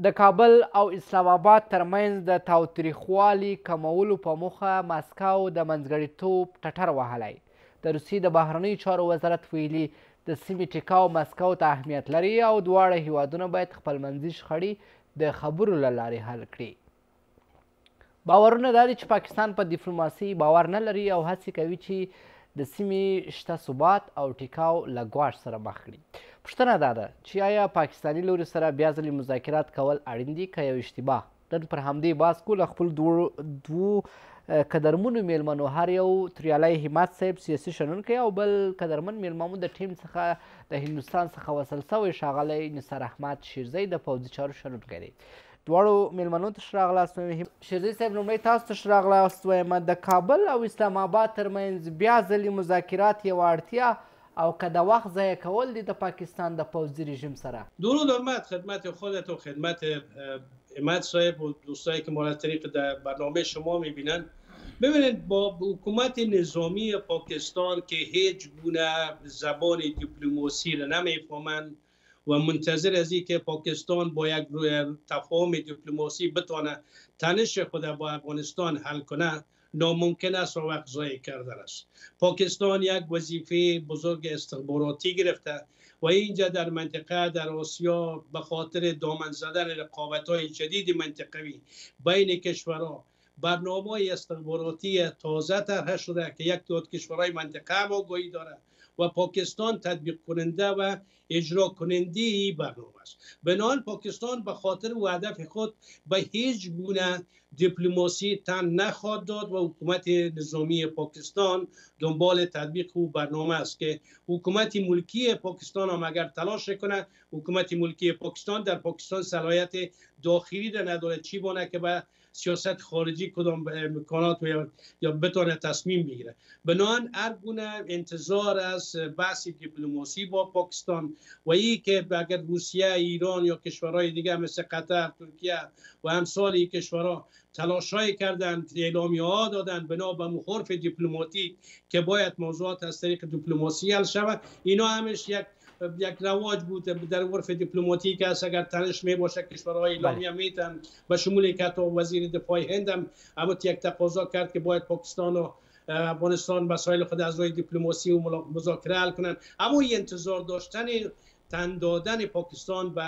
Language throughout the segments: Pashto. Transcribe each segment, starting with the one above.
د کابل او اسلام آباد ترمنځ د تاوتریخوالي کمولو په موخه ماسکو د منځګړیتوب ټټر وهلی. د روسیې د بهرنیو چارو وزارت ویلي د سیمې ټیکاو ماسکو ته اهمیت لري او دواړه هیوادونه باید خپلمنځي شخړې د خبرو له لارې حل کړي. باورونه دا دي چې پاکستان په ډیپلوماسۍ باور نه لري او هڅې کوي چې د سیمې شته ثبات او ټیکاو له ګواښ سره مخ کړي. پوښتنه دا ده چې آیا پاکستاني لوري سره بیا ځلې مذاکرات کول اړین دي که یو اشتباه؟ نن پر همدې بحث کوو له خپلو دوو قدرمنو میلمنو، هر یو توریالی همت صاحب سیاسي شنونکی او بل قدرمن میلمه مو د ټیم څخه د هندوستان څخه وصل سوی ښاغلی نثار احمد شیرزی د پوځي چارو شنونکی دی. دواړو میلمنو ته ښه راغلاست وایم. شیرزی صاحب لومړی تاسو ته ښه راغلاست وایم. د کابل او اسلام آباد ترمنځ بیا ځلې مذاکرات یوه اړتیا او که د وقت ضایع کول دي د پاکستان د پوځي رژیم سره؟ درود آمد خدمت خودت و خدمت امت صاحب و دوستایی که ما از طریق در برنامه شما میبینن. ببینید با حکومت نظامی پاکستان که هیچ گونه زبان دیپلماسی را نمیفهمند و منتظر از این که پاکستان با یک تفاهم دیپلماسی بتونه تنش خود با افغانستان حل کنه، ناممکن است و وقت ضایع کردن است. پاکستان یک وظیفه بزرگ استخباراتی گرفته و اینجا در منطقه در آسیا به خاطر دامن زدن رقابت‌های جدید منطقوی بین کشورها برنامه‌های استخباراتی تازه طرح شده که یک تعداد کشورهای منطقه هم آگاهی داره و پاکستان تطبیق کننده و اجرا کننده این برنامه است. بنابراین پاکستان به خاطر و هدف خود به هیچ گونه دیپلماسی تن نخواهد داد و حکومت نظامی پاکستان دنبال تطبیق او برنامه است که حکومت ملکی پاکستان هم اگر تلاش کنه، حکومت ملکی پاکستان در پاکستان صلاحیت داخلی را نداره چی بانه که به سیاست خارجی کدام امکانات یا بتونه تصمیم بگیره. بنابراین هر گونه انتظار از بحث دیپلماسی با پاکستان و این که اگر روسیه، ایران یا کشورهای دیگه مثل قطر، ترکیه و امثال این کشورها تلاش‌هایی کردند، اعلامیه‌ها دادند بنا به حرف دیپلماتیک که باید موضوعات از طریق دیپلماسی حل شود، اینا همش یک رواج بود در عرف دیپلماتیک است. اگر تنش می باشه کشورهای اعلامیه میتن به شمول که حتی وزیر دفاع هند هم یک تقاضا کرد که باید پاکستان و افغانستان مسائل خود از روی دیپلماسی و مذاکره حل کنند. اما این انتظار داشتن تن دادن پاکستان به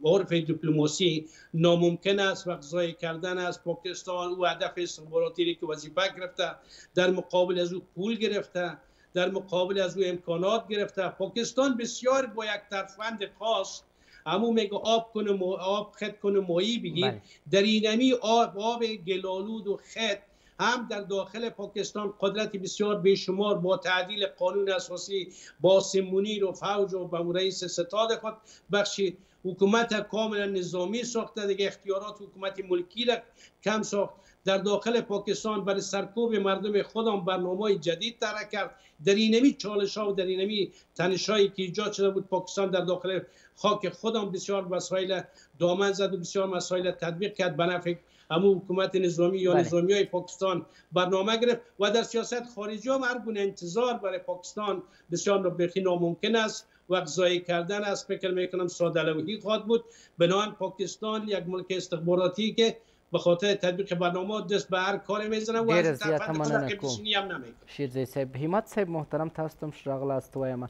عرف دیپلماسی ناممکن است و ضایع کردن از پاکستان او هدف استخباراتی که وظیفه گرفته، در مقابل از او پول گرفته، در مقابل از او امکانات گرفته. پاکستان بسیار با یک ترفند خاص همون میگه آب خط کنه ماهی بگیر. در اینمی آب گلالود و خط هم در داخل پاکستان قدرت بسیار بیشمار با تعدیل قانون اساسی با منیر و فوج و با رئیس ستاد خود بخشید. حکومت کاملا نظامی ساخته، دیگه اختیارات حکومت ملکی را کم ساخت. در داخل پاکستان برای سرکوب مردم خودم برنامه‌های جدید طرح کرد. در اینمی چالش‌ها و در اینمی تنش‌هایی که ایجاد شده بود، پاکستان در داخل خاک خودم بسیار مسائل دامن زد و بسیار مسائل تطبیق کرد به نفع همون حکومت نظامی یا نظامی‌های پاکستان برنامه گرفت و در سیاست خارجی هم هر گونه انتظار برای پاکستان بسیار بخی ناممکن است. وقت ضایع کردن است. فکر میکنم ساده‌لوحی خواهد بود. بنابراین پاکستان یک ملک استخباراتی که به خاطر تطبیق برنامه دست به هر کاری میزنه و از طرف خود قبشینی هم نمیکنه. شیرزی صاحب، همت صاحب محترم، تاسو ته ښه راغلاست وایم.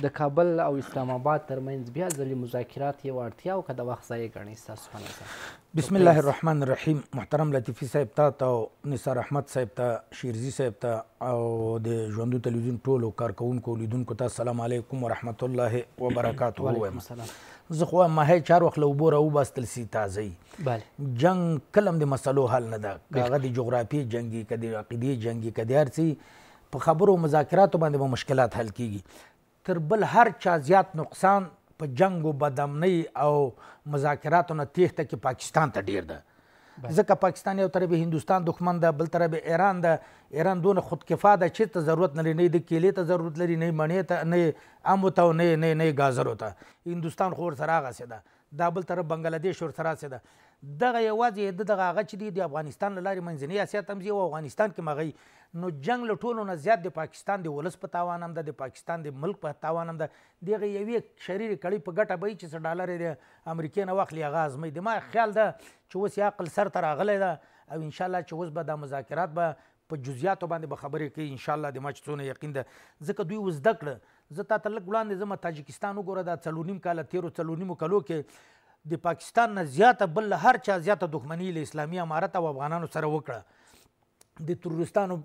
د کابل او اسلام آباد ترمنځ بیا ځلې مذاکرات یو اړتیا او که د وخت ضایع ګڼئ ستاسو په نظر؟ بسم الله الرحمن الرحیم. محترم لطیفي صاحب ته او نثار احمد صاحب ته، شیرزي صاحب ته او د ژوندو تلویزیون ټولو کارکوونکو لیدونکو ته السلام علیکم ورحمت الله وبرکاته وایم. زه خو وایم ماهی چار وخت له اوبو راوباستل سي تازه جنګ کله هم د مسلو حل نه ده، که هغه د جغرافیې جنګي، که د عقیدې جنګي، که د هر څه په خبرو مذاکراتو باندې به مشکلات حل کیږي. تر بل هر چا زیات نقصان په جنګ و بدامنۍ او مذاکراتو نه تېښته کې پاکستان ته ډېر ده. ځکه پاکستان یو طرف هندوستان دښمن ده، بل طرف ایران ده. ایران دونه خودکفا ده چېرته ضرورت نه لري، نه د کیلې ته ضرورت لري، نه مڼې ته، نه امو ته او نه ګازرو ته. هندوستان خو ورسره هغسې ده. دا بل طرف بنګلادیش ورسره هسې ده. دغه یوازې د دغه هغه چې دی د افغانستان له لارې منځنۍ اسیا ته هم ځي او افغانستان کې هم هغه نو جنگ له ټولو نه زیات د پاکستان د ولس په تاوان هم ده، د پاکستان د ملک په تاوان هم ده. دغه یوې شریر کړۍ په ګټه به وي چې څه ډالر یې د امریکې نه واخلي هغه ازموي. د ما خیال ده چې اوس یې عقل سر ته راغلی ده او انشاءالله چې اوس به دا مذاکرات به په جزئیاتو باندې به خبرې کوي انشاءالله. د ما چې څونه یقین ده ځکه دوی اوس زده کړه. زه تا ته لږ وړاندې ځم تاجکستان وګوره، دا 4.5 کاله تېرو 4.5 کالو کې د پاکستان نه زیاته بل له هر چا زیاته دښمني له اسلامي امارت او افغانانو سره وکړه. د تروریستانو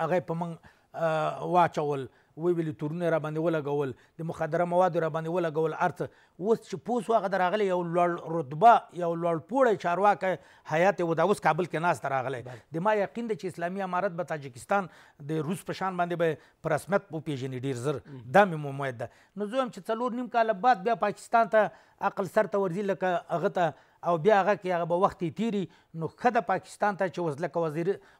هغه په موږ واچول، وی ویلي تورونه را باندې ولګول، د مخدره موادو را باندې ولګول، ارڅ. اوس چې پوس هغه د راغلی یو لوړ رتبه یو لوړ پوړی چارواکی حیات یې و دا اوس کابل کې ناسته راغلی. د ما یقین دی چې اسلامي امارت به تاجکستان د روس په شان باندې به په رسمیت وپېژني ډېر زر. دا مې امید ده. نو زه وایم چې 4.5 کاله بعد بیا پاکستان ته عقل سر ته ورځي لکه هغه ته او بیا هغه کې هغه به وخت یې تیري. نو ښه ده پاکستان ته چې اوس لکه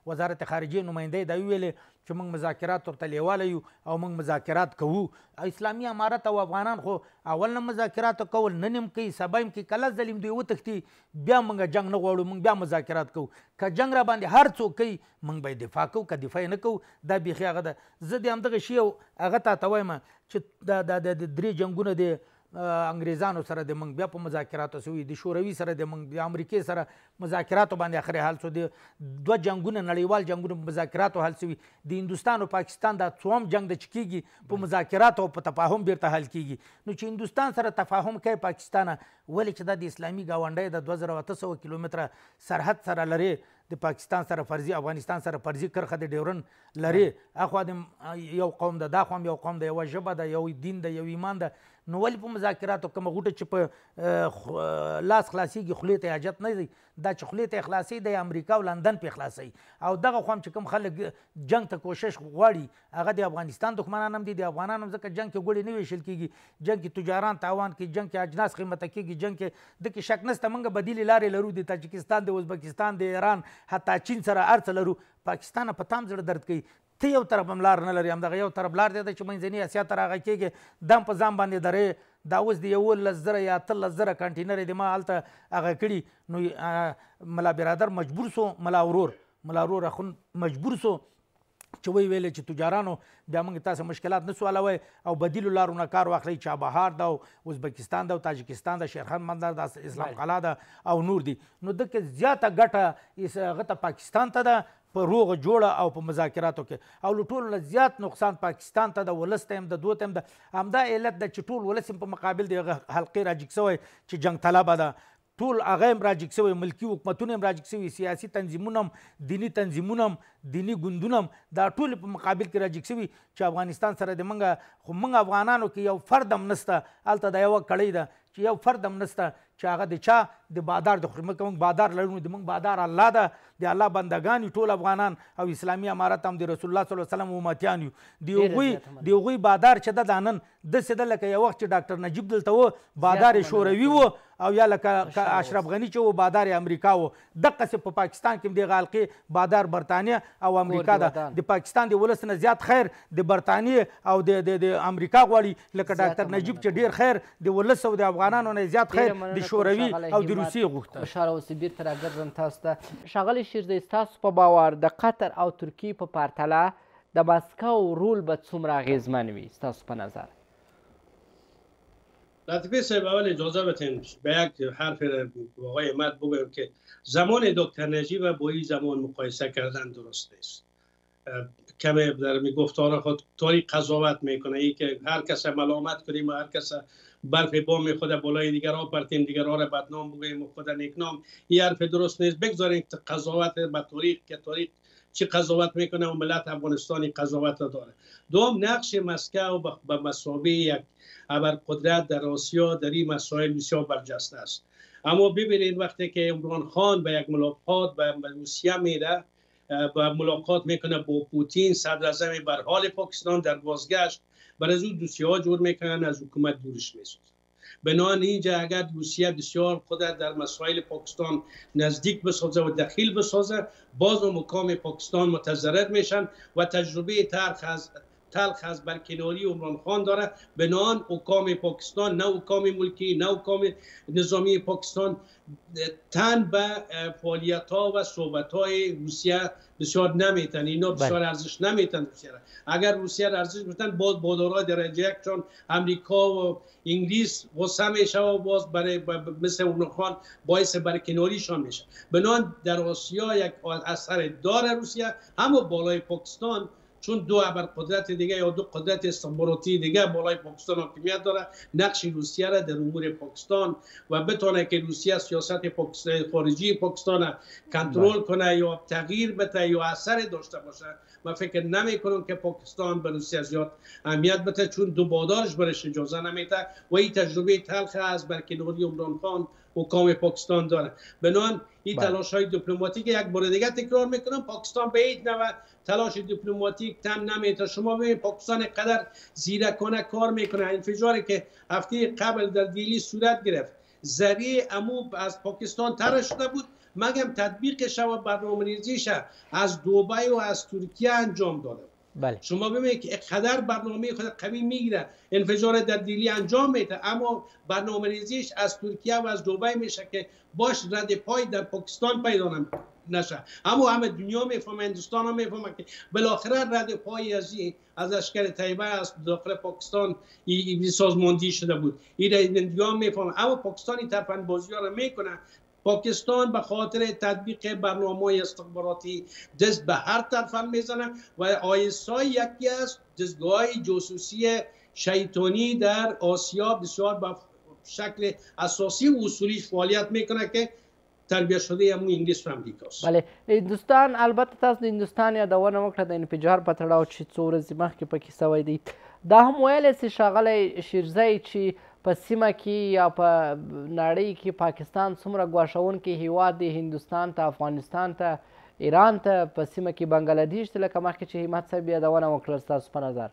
وزارت خارجې نماینده دا ویلې چې موږ مذاکرات ورته لیواله یو او موږ مذاکرات کوو. اسلامي امارت او افغانان خو اول نه مذاکرات کول، نن هم کوي، سبا هم کوي. کله ځل هم دوی وتښتي بیا موږ جنګ نه غواړو، موږ بیا مذاکرات کوو. که جنګ را باندې هر څوک کوي موږ به یې دفاع کوو، که دفاع نه کوو دا بیخي هغه ده. زه د همدغه شي هغه ته وایم چې د 3 جنګونه د انګریزانو سره د موږ بیا په مذاکراتو سوي، د شوروي سره د موږ د امریکې سره مذاکراتو باندې اخري حل سو، د 2 جنګونه نړیوال جنګونه په مذاکراتو حل سوي. د هندوستان او پاکستان دا 3م جنګ د چکیږي په مذاکراتو او په تفاهم بیرته حل کیږي. نو چې هندوستان سره تفاهم کوي پاکستان ولې چې دا د اسلامي گاونډي د 2800 کیلومتره سرحد سره لري، د پاکستان سره فرضي افغانستان سره فرضي کرخه د ډیورن لري، اخوا د یو قوم ده، دا خو یو قوم ده، یو ژبه ده، یو دین ده، یو ایمان ده. نو ولې په مذاکراتو کومه غوټه چې په لاس خلاصېږي خولې ته حاجت نه دی، دا چې خولې ته خلاصي د امریکا او لندن په خلاصي. او دغه خو هم چې کوم خلک جنگ ته کوشش غواړي هغه د افغانستان دښمنان هم دي، د افغانان هم ځکه جنگ کې ګوړې نه ویشل کېږي، جنگ کې تجاران تاوان کوي، جنگ کې اجناس قیمته کېږي، جنگ کې د کې شک نشته موږ بدیلې لارې لرو، د تاجکستان، د ازبکستان، د ایران، حتی چین سره هر څه لرو. پاکستان په تام زړه درد کوي ته یو طرف هم لار نه لري، همدغه یو طرف لار دی چې منځني اسیا ته راغی کېږي دم په ځان باندې درې. دا اوس د 11,000 یا 13,000 کنټینر د ما هلته هغه کړي. نو ملا برادر مجبور سو، ملا ورور اخون مجبور سو چې وی ویلې چې تجارانو بیا موږ تاسو مشکلات نه سوالوي او بدیلو لارو نه کار واخلي. چابهار ده او ازبکستان ده او تاجکستان ده، شیرخان بندر ده، اسلام قلعه ده او نور دي. نو دغه زیاته ګټه هغه ته پاکستان ته ده په روغه جوړه او په مذاکراتو کې، او له ټولو نه زیات نقصان پاکستان ته د ولس ته هم د دوی ته هم ده. همدا علت ده چې ټول ولس په مقابل د حلقې راجګ سوی چې جنګ طلبه ده، ټول هغه هم راجګ سوی، ملکي حکومتونه هم راجګ سوي، سیاسي تنظیمونه هم، دیني تنظیمونه هم، دیني ګوندونه هم، دا ټول په مقابل کې راجګ سوي چې افغانستان سره د منګه خو منګ افغانانو کې یو فرد هم نسته، هلته دا یوه کړۍ ده چې یو فرد هم نسته چې هغه د چا د بادار د خوري. موږ بادار لرو، د موږ بادار الله ده، د الله بندگان یو ټول افغانان، او اسلامي امارت هم د رسول الله صلی الله علیه وسلم امتیان یو. د هغوی بادار چې ده دا نن داسې ده لکه یو وخت چې ډاکټر نجیب دلته و بادار شوروي و، او یا لکه اشرف غني چې و بادار امریکا و. دقسې په پاکستان کې هم د غالقې بادار برطانیه او امریکا ده. د پاکستان د ولس نه زیات خیر د برطانیه او د امریکا غواړي، لکه ډاکټر نجیب چې ډیر خیر د ولس او د افغانانو نه زیات خیر د شوروي او د روسیې غوښته. خوشحاله اوسئ. بیرته راګرځم تاسو ته. ښاغلی شیرزی، ستاسو په باور د قطر او ترکیې په پرتله د ماسکو رول به څومره اغېزمن وي ستاسو په نظر؟ لطیفه صاحب، اول اجازه بدین به یک حرف آقای احمد بگویم که زمان دکتر نجیب با این زمان مقایسه کردن درست نیست. کمی در گفتار خود طوری قضاوت میکنه ای که هر کس ملامت کنیم و هر کس برف بام خود بالای دیگرها پرتیم، دیگرها را بدنام بگوییم و خود نیکنام. این حرف درست نیست. بگذاریم قضاوت به طریق که طریق چی قضاوت میکنه و ملت افغانستانی قضاوت داره. دوم، نقش مسکو به مثابه یک ابرقدرت در آسیا در این مسائل بسیار برجسته است. اما ببینید وقتی که عمران خان به یک ملاقات به روسیه میره، با ملاقات میکنه با پوتین صدر اعظم بر حال پاکستان، در بازگشت بر از اون دوسیه ها جور میکنن، از حکومت دورش میسازن. بنابراین اینجا اگر روسیه بسیار خود در مسائل پاکستان نزدیک بسازه و دخیل بسازه، باز و مقام پاکستان متضرر میشن و تجربه تلخ از برکناری عمران خان داره. بنابراین حکام پاکستان، نه حکام ملکی نه حکام نظامی پاکستان، تن به فعالیت ها و صحبت های روسیه بسیار نمیتن. اینا بسیار ارزش نمیتن روسیه را. اگر روسیه را ارزش میتن باز بادارای درجه یک چون امریکا و انگلیس غصه میشه و باز برای مثل عمران خان باعث برکناریشان میشه. بنابراین در آسیا یک اثر داره روسیه، اما بالای پاکستان چون دو ابرقدرت دیگه یا دو قدرت استخباراتی دیگه بالای پاکستان حاکمیت داره، نقش روسیه را در امور پاکستان و بتونه که روسیه سیاست خارجی پاکستان کنترل کنه یا تغییر بده یا اثر داشته باشه. من فکر نمی کنم که پاکستان به روسیه زیاد اهمیت بده، چون دو بادارش برش اجازه نمیده و این تجربه تلخ از برکناری عمران خان حکام پاکستان داره. بنابراین این تلاش های دیپلماتیک یک بار دیگه تکرار میکنم، پاکستان به هیچ نوع تلاش دیپلماتیک تن نمیده. شما ببینید پاکستان قدر زیرکانه کار میکنه. انفجاری که هفته قبل در دیلی صورت گرفت ذریعه امو از پاکستان طرح شده بود، مگم تطبیقش و برنامه‌ریزیش از دبی و از ترکیه انجام داده. بله. شما ببینید که قدر برنامه خود قوی میگیره، انفجار در دیلی انجام میده، اما برنامه‌ریزیش از ترکیه و از دبی میشه که باش رد پای در پاکستان پیدا نشه. اما همه دنیا میفهمه، هندوستان هم میفهمه که بالاخره رد پای از لشکر طیبه از داخل پاکستان سازماندهی شده بود. این دنیا میفهمه، اما پاکستانی ترفندبازی ها رو میکنه. پاکستان به خاطر تطبیق برنامه‌های استخباراتی دست به هر طرف میزنه و آیسای یکی از دستگاه جاسوسی شیطانی در آسیا بسیار به شکل اساسی و اصولی فعالیت میکنه که تربیه شده همون انگلیس و امریکاست. بله، هندوستان البته تاسو د هندوستان یادونه وکړه د انفجار په تړاو چې څو ورځې مخکې پکې سوی دی. دا هم ویلی سي ښاغلی شیرزی چې په سیمه کې یا په نړۍ کې پاکستان څومره ګواښونکی هیواد دی هندوستان ته، افغانستان ته، ایران ته، په سیمه کې بنګلادیش ته، لکه مخکې چې همت صاحب یادونه وکړه. ستاسو په نظر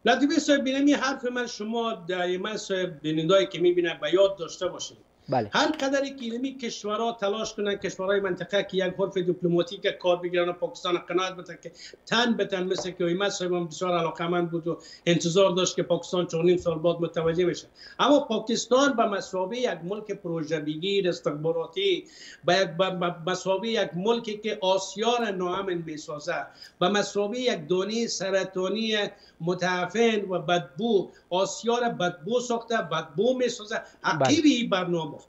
لطیفه صاحب بینمی حرف من شما دائما صاحب بینندهایی که میبینه به یاد داشته باشید. بله. هر قدری که علمی کشورها تلاش کنن، کشورهای منطقه که یک حرف دیپلماتیک کار بگیرن و پاکستان قناعت بده که تن بتن، مثل که ایمت صاحب بسیار علاقمند بود و انتظار داشت که پاکستان 4.5 سال بعد متوجه میشه. اما پاکستان به مثابه یک ملک پروژه بگیر استخباراتی، به مثابه یک ملکی که آسیا را ناامن میسازه، به مثابه یک دانه سرطانی متعفن و بدبو آسیا را بدبو ساخته، بدبو میسازه. عقیبی برنامه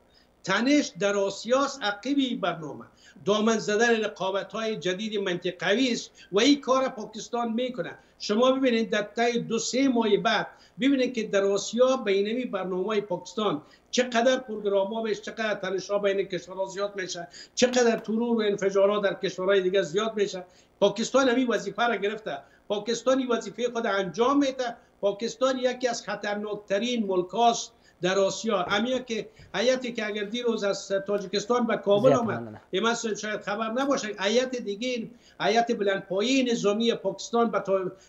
تنش در آسیاست، عقیبی برنامه دامن زدن رقابت‌های جدید منطقوی است و این کار پاکستان میکنه. شما ببینید در طی 2-3 ماه بعد ببینید که در آسیا بینمی برنامه‌های پاکستان چقدر پروگرام‌ها میشه، چقدر تنش‌ها بین کشورها زیاد میشه، چقدر ترور و انفجارات در کشورهای دیگه زیاد میشه. پاکستان همین وظیفه را گرفته، پاکستانی وظیفه خود انجام میده. پاکستان یکی از خطرناکترین ملک‌هاست در آسیا. همین که هیئتی که اگر دیروز از تاجیکستان به کابل آمد، مثلا شاید خبر نباشه، هیئت دیگه، هیئت بلندپایه نظامی پاکستان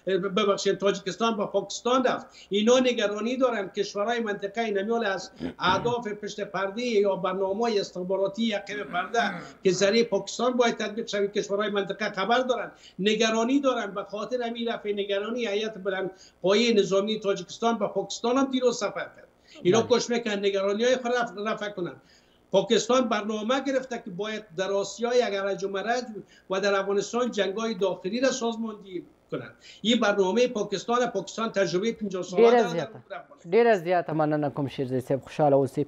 به تاجیکستان با پاکستان رفت. اینا نگرانی دارن کشورهای منطقه نمیال از اهداف پشت پرده یا برنامه‌های استخباراتی یقه پرده که ذریعه پاکستان باید تطبیق شود، کشورهای منطقه خبر دارن، نگرانی دارن. به خاطر همین رفع نگرانی هیئت بلندپایه نظامی تاجیکستان با پاکستان هم دیروز سفر کرد. اینا کوشش میکنن نگرانی های خود رفع کنن. پاکستان برنامه گرفته که باید در آسیا یک رج و مرج و در افغانستان جنگ‌های داخلی را سازماندهی کنن. این برنامه پاکستان تجربه 50 ساله داره. ډیره زیاته مننه کوم شیرزی صاحب، خوشاله اوسئ.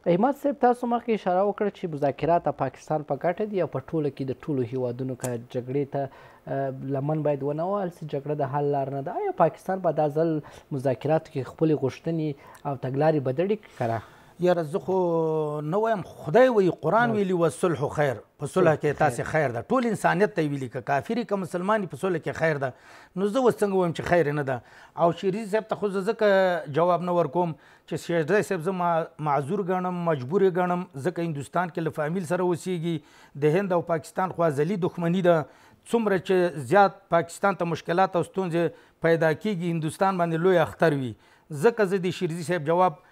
احمد صاحب تاسو مخکې اشاره وکړه چې مذاکرات پاکستان په ګټه دي او په ټوله کې د ټولو هیوادونو که جګړې ته لمن باید ونه وهل سي، جګړه د حل لار نه ده. آیا پاکستان به دا ځل مذاکراتو کې خپلې غوښتنې او تګلارې بدلې کړه؟ یاره زه خو نه وایم، خدای وایي قرآن ویلي و صلح خیر، په صلح کې تاسې خیر ده. ټول انسانیت ته یې ویلي، که کافر که مسلمان په صلح کې خیر ده. نو زه اوس څنګه وایم چې خیر نه ده؟ او شیرزي صاحب ته خو زه ځکه جواب نه ورکوم چې شیرزي صاحب زه معذور ګڼم، مجبور یې ګڼم، ځکه هندوستان کې له فامیل سره اوسېږي. د هند او پاکستان خوازلي دښمني ده. څومره چې زیات پاکستان ته مشکلات او ستونزې پیدا کېږي، هندوستان باندې لوی اختر وي. ځکه زه د شیرزي صاحب جواب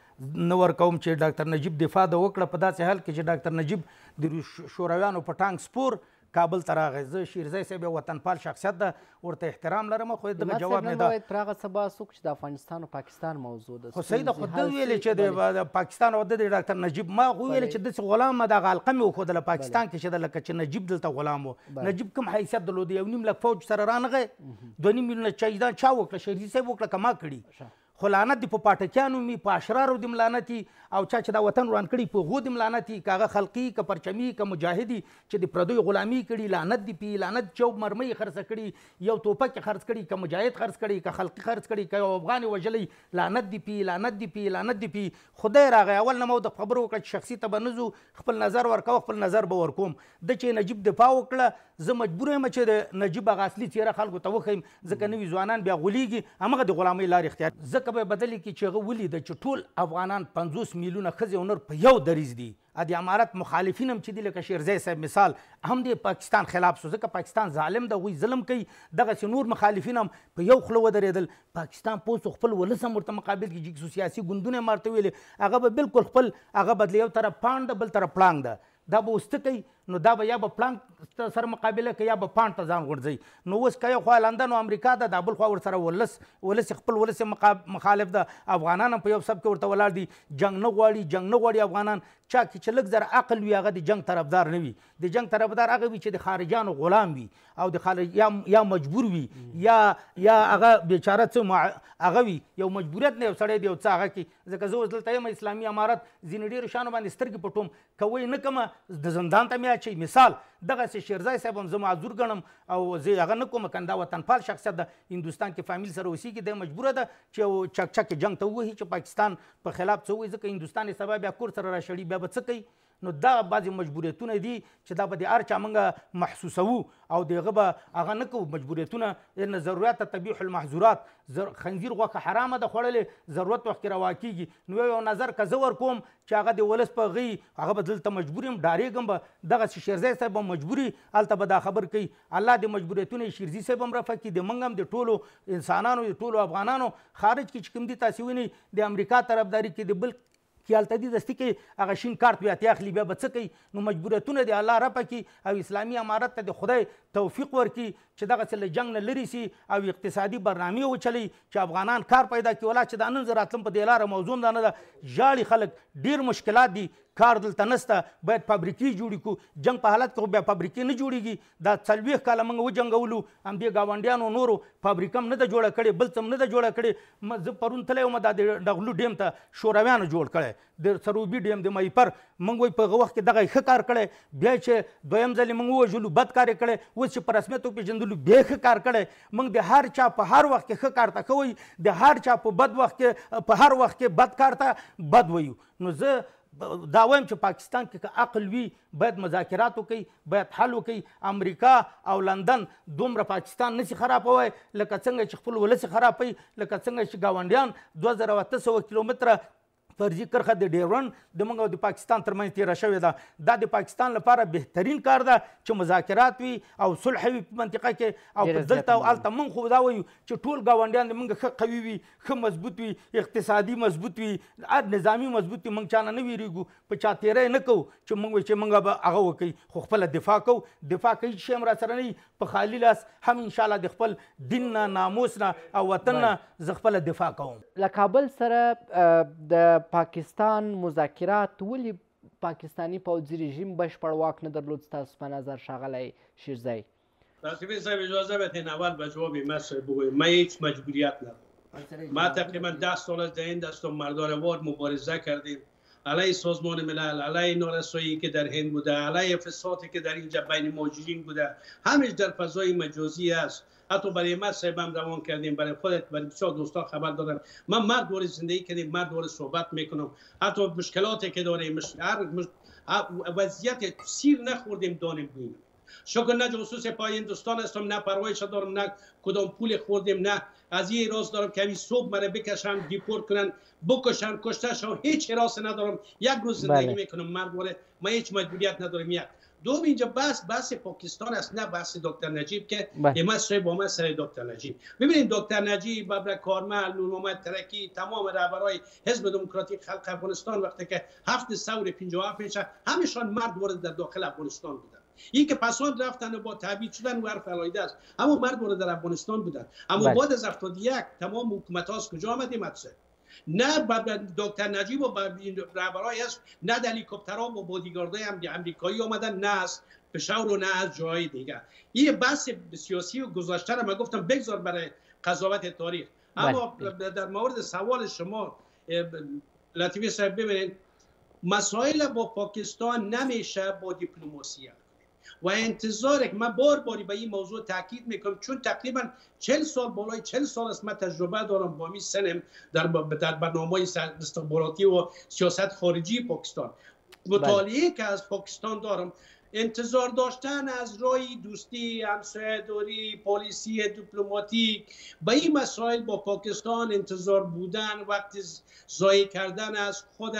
نه ورکوم چې ډاکټر نجیب دفاع ده وکړه په داسې حال کې چې ډاکټر نجیب د شورویانو په ټانک سپور کابل ته راغی. زه شیرزی صاحب یو وطنپال شخصیت ده، ورته احترام لرم، خو دغه جواب مې ده. پر هغه څه بحث وکړو چې د افغانستان او پاکستان موضوع ده. خو صحیح ده، خو ده ویلې چې د پاکستان او د ډاکټر نجیب، ما خو ویلې چې داسې غلام دغه حلقه مې وښودله پاکستان کې چې ده لکه چې نجیب دلته غلام و. نجیب کوم حیثیت درلود؟ 1.5 لک فوج سره رانغی، 2.5 میلیونه چاهیدان چا وکړه؟ شریف صاحب وکړه که ما کړي؟ خو لعنت دي په پاټکیانو مې، په اشرارو دې ملعنتي، او چا چې دا وطن وران کړي په هغو دې ملعنتي، که هغه خلقي که پرچمي که مجاهدي چې د پردیو غلامي کړي، لعنت دي پې، لعنت چې مرمۍ خرڅه کړي، یو توپک یې خرڅ کړي، که مجاهد خرڅ کړي، که خلقي خرڅ کړي، که یو افغان یې وژلی، لعنت دي پې، لعنت دي پې، لعنت دي پې. خدای راغی اول نه مو د خبرو وکړه چې شخصي ته به نه ځو، خپل نظر ورکوه، خپل نظر به ورکوم. د چې نجیب دفاع وکړه، زه مجبور یم چې د نجیب هغه اصلي څېره خلکو ته وښیم، ځکه نوي ځوانان بیا غولیږي، همغه د غلامۍ لارې اختیار. ځکه به بدلې کړي چې هغه ولیده چې ټول افغانان 50 میلیونه ښځې او نر په یو دریځ دي. د امارت مخالفین هم چې دي لکه شیرزی صاحب مثال، هم د پاکستان خلاف شو، ځکه پاکستان ظالم ده، هغوی ظلم کوي. دغسې نور مخالفین هم په یو خوله ودرېدل. پاکستان پوه سو، خپل ولس هم ورته مقابل کې جګسو، سیاسي ګوندونه یې مارته ویلې، هغه به بالکل خپل هغه بدله، یو طرف پاڼ ده بل طرف پړانګ ده. دا به اوس څه کوي؟ نو دا به یا به پړانګ سره مقابله کوي یا به پاڼ ته ځان غورځوي. نو اوس که یو خوا لندن او امریکا ده، دا بل خوا ورسره ولس خپل ولس مخالف ده. افغانان هم په یو سب کې ورته ولاړ دي، جنګ نه غواړي، جنګ نه غواړي افغانان. چا کې چې لږ زر عقل وي هغه د جنګ طرفدار نه وي. د جنګ طرفدار هغه وي چې د خارجیانو غلام وي او د خارج یا مجبور وي یا هغه بیچاره څه هغه وي، یو مجبوریت نه یو سړی دی یو څه هغه کې. ځکه زه اوس دلته یم اسلامي امارت، ځینې ډېرو شیانو باندې سترګې پټوم، کوی نه کومه د زندان ته مې اچوي. مثال دغسې شیرزی صاحب هم زه معذور ګڼم او زه هغه نه کوم، کنه دا وطنپال شخصیت ده، هندوستان کې فامیل سره اوسېږي، دی مجبوره ده چې یو چک جنګ ته ووهي چې پاکستان په خلاف څه ووایي، ځکه هندوستان یې سبا بیا کور سره راشړي، بیا به څه کوي؟ نو دا بعضې مجبوریتونه دي چې دا به د هر چا موږ محسوسوو او د هغه به هغه نه کوو مجبوریتونه. ان ضرورت تبیح المحظورات، خنزیر غوښه حرامه ده خوړلې، ضرورت وخت کې روا کېږي. نو یو نظر که زه ورکوم چې هغه د ولس په غي، هغه به دلته مجبور یم، ډارېږم به. دغسې شیرزی صاحب هم مجبوري هلته به دا خبر کوي. الله د مجبوریتونه شیرزي صاحب هم رفع کړي، د موږ هم د ټولو انسانانو د ټولو افغانانو خارج کې چې کوم دي تاسې وینئ د امریکا طرفداري کې، د بل کې هلته دي دستي کې هغه شین کارت بیا ته اخلي، بیا به څه کوي؟ نو مجبوریتونه د الله رفع کړي او اسلامي امارت ته د خدای توفیق ورکړي چې دغسې له جنګ نه لرې سي او اقتصادي برنامې وچلوي چې افغانان کار پیدا کړي. ولا چې دا نن زه راتلم په دې لاره موضوع دا نه ده، ژاړي خلک، ډېر مشکلات دي، کار دلته نشته، باید فابریکې جوړې کړو. جنګ په حالت کې خو بیا فابریکې نه جوړېږي. دا 40 کاله موږ وجنګولو، همدې ګاونډیانو نورو فابریکه هم نه ده جوړه کړې، بل څه هم نه ده جوړه کړې. زه پرون تللی وم، دا د ډغلو ډیم ته شورویانو جوړ کړی، د سروبي ډیم د مایپر. موږ وایي په هغه وخت کې دغه ښه کار کړی، بیا چې دویم ځل یې موږ ووژلو بد کار یې کړی، اوس چې په رسمیت وپېژندلو بیا یې ښه کار کړی. موږ د هر چا په هر وخت کې ښه کار ته ښه وایو، د هر چا په بد وخت کې په هر وخت کې بد کار ته بد وایو. نو زه دا وایم چې پاکستان کې که عقل وي باید مذاکرات وکړي، باید حل وکړي. امریکا او لندن دومره پاکستان نشي خرابوی لکه څنګه چې خپل ولس خرابوي، لکه څنګه چې ګاونډیان 2800 کیلومتره فرضي کرښه د ډیورنډ د موږ او د پاکستان ترمنځ تېره شوې ده. دا د پاکستان لپاره بهترین کار ده چې مذاکرات وي او صلح وي په منطقه کې. او دلته او هلته موږ خو دا وایو چې ټول ګاونډیان د موږ ښه قوي وي، ښه مضبوط وي، اقتصادي مضبوط وي، نظامي مضبوط وي. موږ چا نه ویرېږو، په چا تېری نه کوو چې موږ وایو چې موږ به هغه وکوي، خو خپله دفاع کوو. دفاع کوي شی هم را سره نه وي، په خالي لاس هم انشاءالله د خپل دین نه، ناموس نه او وطن نه زه خپله دفاع کوم. له کابل سره د پاکستان مذاکرات ولې پاکستانی پوځي رژیم بشپړ واک نه درلود ستاسو په نظر ښاغلی شیرزی؟ رقیبی صاحب اجازه بدین اول به جواب من بگویم. ما هیچ مجبوریت ندارم. ما تقریبا 10 سال از این دست مردانوار مبارزه کردیم علیه سازمان ملل، علیه نارسایی که در هند بوده، علیه فسادی که در اینجا بین مهاجرین بوده، همش در فضای مجازی است. حتی برای من صاحب هم روان کردیم، برای خودت، برای بسیار دوستان خبر دادن. من مرد وارد زندگی کردیم، مرد وارد صحبت میکنم، حتی مشکلاتی که داریم، وضعیت سیر نخوردیم دانیم بینیم. شکر نه جاسوس پای هندوستان هستم، نه پروایش دارم، نه کدام پول خوردیم، نه از یه راز دارم که همین صبح منو بکشن، دیپورت کنن، بکشن، کشته شم، هیچ راز ندارم. یک روز زندگی میکنم، مرد وارد. ما هیچ مجبوریت نداریم. یک دوم اینجا بحث پاکستان است، نه بحث دکتر نجیب که امت صاحب با من سر دکتر نجیب. ببینید دکتر نجیب، ببر کارمل، نور محمد ترکی، تمام رهبرای حزب دموکراتیک خلق افغانستان وقتی که 7 ثور 57 میشه، همشان مرد وارد در داخل افغانستان بودن. این که پسان رفتن و با تبعید شدن و حرف علایده است. اما مرد در افغانستان بودن. اما بعد از 71 تمام حکومت هاست کجا آمد مدرسه؟ نه دکتر نجیب و رهبرای هست، نه در هلیکوپترها و بادیگاردای امریکایی آمدن، نه از پشاور و نه از جای دیگه. این بحث سیاسی و گذشته رو من گفتم بگذار برای قضاوت تاریخ. اما در مورد سوال شما لطیفه صاحب، ببینید مسائل با پاکستان نمیشه با دیپلماسی و انتظار که من باری به این موضوع تاکید میکنم، چون تقریبا 40 سال بالای 40 سال است من تجربه دارم با می سنم در برنامه‌های استخباراتی و سیاست خارجی پاکستان. مطالعه که از پاکستان دارم، انتظار داشتن از رای دوستی، همسایه‌داری، پالیسی دیپلماتیک به این مسائل با پاکستان انتظار بودن، وقت ضایع کردن از خود،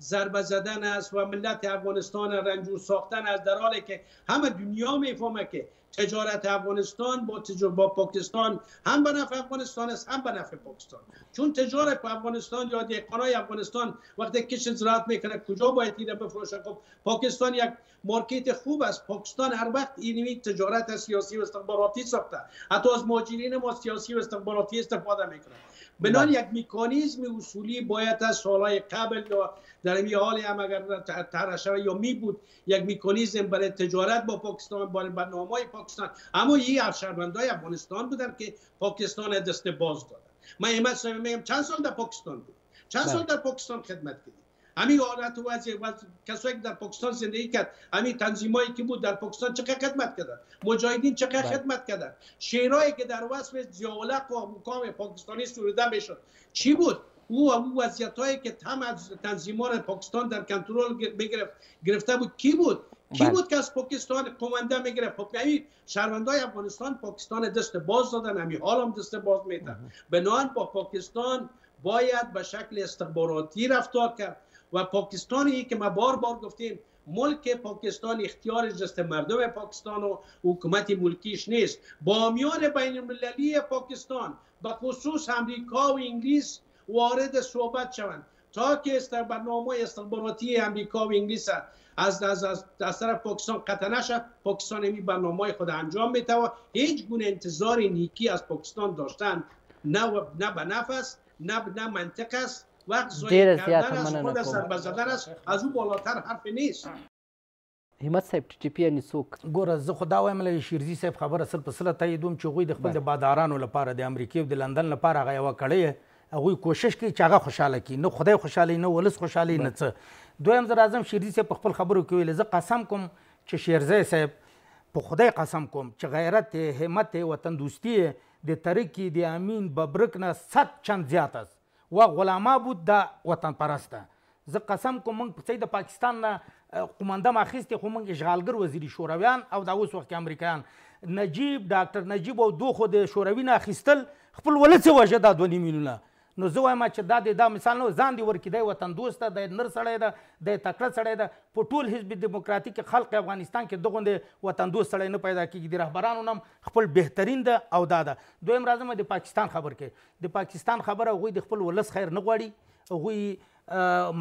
ضربه زدن است و ملت افغانستان رنجور ساختن است، در حالی که همه دنیا میفهمه که تجارت افغانستان با پاکستان هم به نفع افغانستان است هم به نفع پاکستان. چون تجارت افغانستان یا دهقانای افغانستان وقتی کشت زراعت میکنه کجا باید اینا بفروشه؟ خب پاکستان یک مارکت خوب است. پاکستان هر وقت این تجارت سیاسی و استخباراتی ساخته، حتی از مهاجرین ما سیاسی و استخباراتی استفاده میکنه. بنابراین یک مکانیزم اصولی باید از سالهای قبل یا در این حال هم اگر طرح شود یا می بود یک مکانیزم برای تجارت با پاکستان، برای برنامه‌های پاکستان. اما این شهروندای افغانستان بودن که پاکستان دست باز دادن. من احمد صاحب میگم چند سال در پاکستان بود، چند سال در پاکستان خدمت کردید. همین حالت و کسایی که در پاکستان زندگی کرد، همین تنظیمایی که بود در پاکستان چقدر خدمت کردن، مجاهدین چقدر خدمت کردن، شعرهایی که در وصف ضیاءالحق و مقام پاکستانی سروده میشد چی بود؟ او وضعیتایی که هم از تنظیمات پاکستان در کنترل گرفته بود کی بود؟ کی بود که از پاکستان قومنده میگرفت؟ خب همین شهروندای افغانستان پاکستان دست باز دادن، همین حال هم دست باز میدن. بنابراین با پاکستان باید به شکل استخباراتی رفتار کرد و پاکستانی که ما بار گفتیم ملک پاکستان اختیارش دست مردم پاکستان و حکومت ملکیش نیست. با میان بین المللی پاکستان به خصوص امریکا و انگلیس وارد صحبت شوند تا که برنامه استخباراتی امریکا و انگلیس از طرف پاکستان قطع نشه. پاکستان این برنامه خود انجام میده و هیچ گونه انتظار نیکی از پاکستان داشتن نه به نفع است نه منطق است. وقت ضایع کردن از خود ضربه زدن است، از او بالاتر حرف نیست. همت صاحب ټي ټي پي یعنې څوک؟ ګوره زه خو دا وایم لکه شیرزي صاحب خبره سل په سله تاییدوم چې هغوی د خپل د بادارانو لپاره د امریکې او د لندن لپاره هغه یوه کړۍ هغوی کوشش کوي چې هغه خوشحاله کړي، نه خدای خوشحاله نه ولس خوشحاله نه څه. دویم زه راځم شیرزي صاحب په خپل خبرو کې ویل، زه قسم کوم چې شیرزی صاحب په خدای قسم کوم چې غیرت همت وطن دوستی د ترکی د امین ببرک نه 100 چند زیات است و غلامه بود د وطن پرسته. زه قسم کوم موږ په د پاکستان نه قومنده اخیستې خو موږ اشغالګر وزیري شورویان او دا اوس وخت کې امریکایان ډاکټر نجیب او دو خو د شوروي نه اخیستل خپل ولس یې وژه دا 2.5 میلیونه. نو زه وایم چې دا مثال نه ځان دې ورکړي، دی وطن دوست ده، دی نر سړی ده، دی تکړه سړی ده. په ټول حزب دیموکراتیک خلق افغانستان کې دغوندې وطن دوست سړی نه پیدا کېږي. د رهبرانو نم خپل بهترین ده او دا ده. دویم راځم د پاکستان خبر کې. د پاکستان خبره هغوی د خپل ولس خیر نه غواړي، هغوی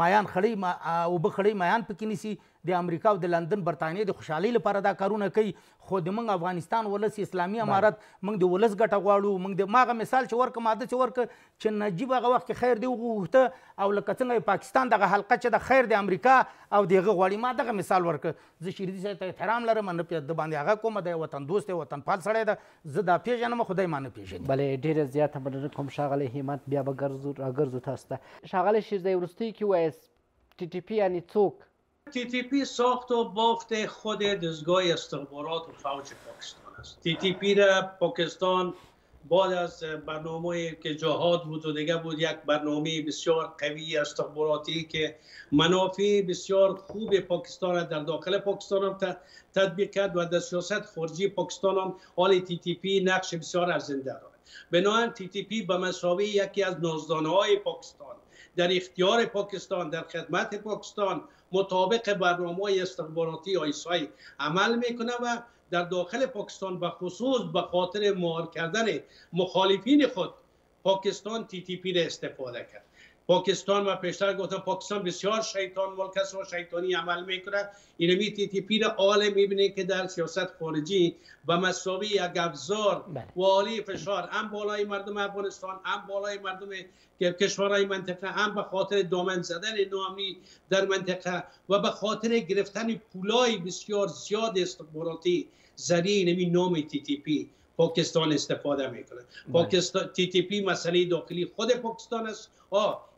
مایان خړی اوبه خړی مایان پکې نیسي. د امریکا او د لندن برطانیې د خوشحالۍ لپاره دا کارونه کوي، خو د موږ افغانستان ولس اسلامي امارت موږ د ولس ګټه غواړو. موږ د ماغه مثال چې ورکه ماده چې ورکه چې نجیب هغه وخت کې خیر دی وغوښته او لکه څنګه پاکستان دغه حلقه چې د خیر د امریکا او دغه غواړي، ما دغه مثال ورکه. زه شیرزي صاحب ته احترام لرم، نه د باندې هغه کومه د وطن دوست دی، وطن پال سړی ده، زه دا پیژنم خدای ما نه پیژني. بلې ډېره زیاته مننه کوم ښاغلی همت. بیا به راګرځو تاسو ته. ښاغلی شیرزی وروستیو کې وایست تی تی پی یعنی څوک؟ تی تی پی ساخت و بافت خود دستگاه استخبارات و فوج پاکستان است. تی تی پی را پاکستان بعد از برنامه‌ای که جهاد بود و دیگه بود یک برنامه بسیار قوی استخباراتی که منافع بسیار خوب پاکستان را در داخل پاکستان هم تطبیق کرد و در سیاست خارجی پاکستان هم حال تی تی پی نقش بسیار ارزنده دارد. بنابراین تی تی پی به مساوی یکی از نازدانه‌های پاکستان در اختیار پاکستان در خدمت پاکستان مطابق برنامه‌های استخباراتی آیسای عمل میکنه و در داخل پاکستان به خصوص به خاطر مهار کردن مخالفین خود پاکستان تی تی پی را استفاده کرد. پاکستان و پیشتر گفتم پاکستان بسیار شیطان ملک است و شیطانی عمل میکنه. اینمی TTP را عالم میبینه که در سیاست خارجی به مساوی یک ابزار و عالی فشار هم بالای مردم افغانستان هم بالای مردم کشورهای منطقه، هم به خاطر دامن زدن ناامنی در منطقه و به خاطر گرفتن پولای بسیار زیاد استخباراتی زری اینمی نام TTP پاکستان استفاده میکنه. پاکستان TTP مسئله داخلی خود پاکستان است.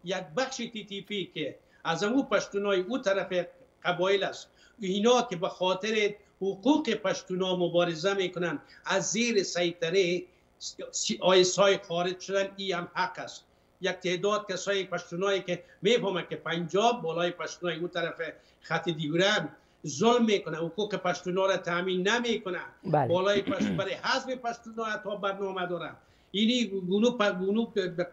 یک بخش TTP که از اون پشتونای او طرف قبایل است، اینا که به خاطر حقوق پشتونا مبارزه میکنن از زیر سیطره آیسای خارج شدن، این هم حق است. یک تعداد کسای پشتونایی که میفهمه که پنجاب بالای پشتونای اون طرف خط دیگران ظلم میکنه، حقوق پشتونا را تامین نمیکنه، بالای پشتون برای حذف پشتونا حتی برنامه دارن. اینی گونو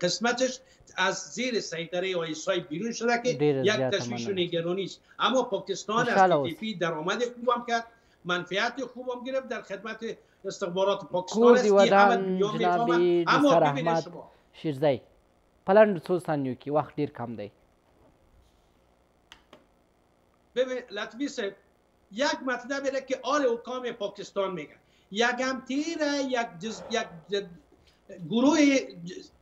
قسمتش از زیر سیطره آیسای بیرون شده که یک تشویش و نگرانی است. اما پاکستان از TTP درآمد خوبم کرد، منفعت خوبم گرفت، در خدمت استخبارات پاکستان است. جناب نصر احمد شیرزی په لنډو څو ثانیو کې وخت ډیر کم دی. ببین لطفی صاحب، یک مطلب اینه که آل حکام پاکستان میگن یک امتیر یک گروه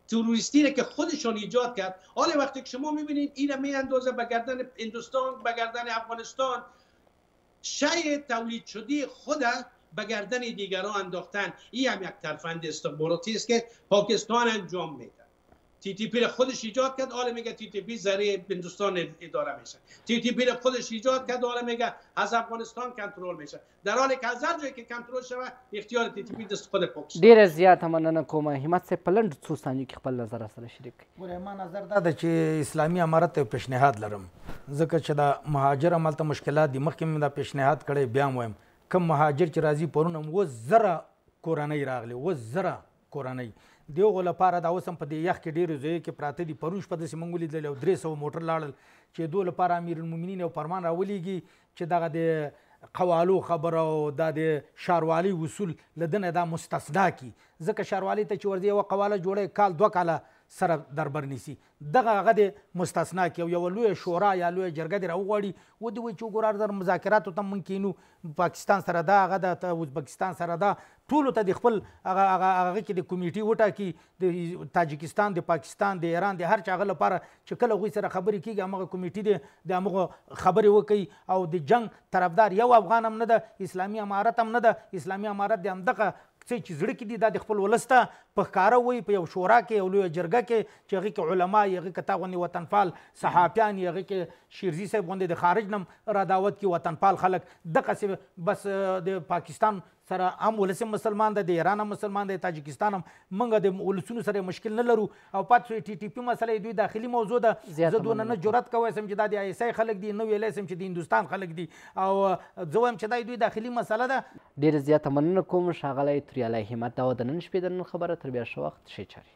تروریستی که خودشان ایجاد کرد. حالا وقتی که شما میبینید این می اندازه به گردن هندوستان، به گردن افغانستان، شیء تولید شده خود به گردن دیگران انداختن. این هم یک ترفند استخباراتی است که پاکستان انجام میده. TTP را خودش ایجاد کرد، حالا میگه TTP ذریعه هندوستان اداره میشه. TTP را خودش ایجاد کرد، حالا میگه از افغانستان کنترل میشه، در حالی که از هر جایی که کنترل شوه اختیار TTP دست خود پاکستان. ډیره زیاته مننه کوم. همت صاحب په لنډو څو ثانیو کې خپل نظر سره شریک کړئ. ګوره ما نظر دا ده چې اسلامي امارت ته پیشنهاد لرم، ځکه چې دا مهاجر عمل ته مشکلات دي. مخکې مې دا پیشنهاد کړی، بیا هم وایم کم مهاجر چې راځي پرون هم 20,000 کورنۍ راغلي، 20,000 کورنۍ د هغو لپاره دا اوس هم په دې یخ کې ډېرو ځایو کې پراته دي. پرون شپه داسې موږ ولیدل یو 300 موټر لاړل چې دو لپاره امیرالمؤمنین یو فرمان راولیږي چې دغه د قوالو خبره او دا د ښاروالۍ اصول له ده نه دا مستثنا کي، ځکه ښاروالۍ ته چې ورځي یوه قواله جوړوي کال 2 کاله سره در بر نیسي، دغه هغه د مستثنا کي او یوه لویه شورا یا لویه جرګه دې راوغواړي ودې وایي چې وګوره در مذاکراتو ته موږ کینو، پاکستان سره دا هغه د ازبکستان سره دا ټولو ته د خپل هغه کې د کمیټې وټاکي، د تاجکستان، د پاکستان، د ایران، د هر چا هغه لپاره چې کله هغوی سره خبرې کېږي همغه کمیټې د همغه خبرې وکوي. او د جنګ طرفدار یو افغان هم نه ده، اسلامي امارت هم نه ده. اسلامي امارت د همدغه څه چې زړه کې دي دا د خپل ولس ته په ښکاره وایي په یو شورا کې یو لویه جرګه کې چې هغې کې علما یې، هغې کې تا غوندې وطنپال صحافیان یې، هغې کې شیرزي صاحب غوندې د خارج نه را دعوت کړي وطنپال خلک. دغسې بس د پاکستان سره هم ولس مسلمان ده، د ایران هم مسلمان ده، تاجکستان هم. موږ د ولسونو سره مشکل نه لرو. او پاتې TTP مسله دوی داخلي موضوع ده. زه دونه نه جرأت کوی سم چې دا د ISI خلک دي، نه ویلی سم چې د هندوستان خلک دي، او زه وایم چې دا دوی داخلي مسله ده. ډېره زیاته مننه کوم ښاغلی توریالی همت. دا و د نن شپې د نن خبره. تر بیا ښه وخت، ښې چارې.